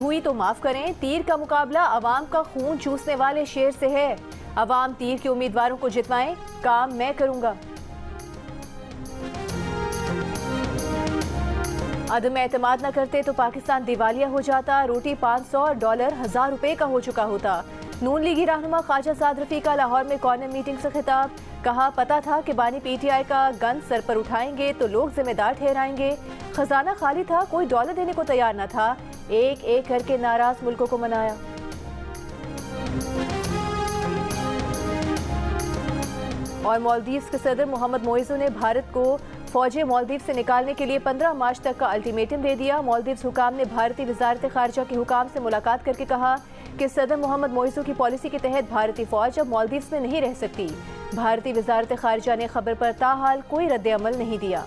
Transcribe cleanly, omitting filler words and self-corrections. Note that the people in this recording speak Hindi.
हुई तो माफ करें, तीर का मुकाबला अवाम का खून चूसने वाले शेर से है। अवाम तीर के उम्मीदवारों को जितवाएं, काम मैं करूंगा। अदम एतमाद न करते तो पाकिस्तान दिवालिया हो जाता। रोटी 500 और डॉलर 1000 रुपए का हो चुका होता। नून लीगी रहनुमा ख्वाजा साद रफी का लाहौर में कॉर्नर मीटिंग से खिताब। कहा, पता था कि बानी पीटीआई का गन सर पर उठाएंगे तो लोग जिम्मेदार ठहराएंगे। खजाना खाली था, कोई डॉलर देने को तैयार न था। एक एक करके नाराज मुल्कों को मनाया। और मालदीव्स के सदर मोहम्मद मोइज़ू ने भारत को फौजें मालदीव से निकालने के लिए 15 मार्च तक का अल्टीमेटम दे दिया। मालदीव्स हुकाम ने भारतीय वजारत खारजा के हुकाम से मुलाकात करके कहा कि सदर मोहम्मद मोइज़ू की पॉलिसी के तहत भारतीय फौज अब मालदीव्स में नहीं रह सकती। भारतीय वजारत खारजा ने खबर पर ताहाल कोई रद्द अमल नहीं दिया।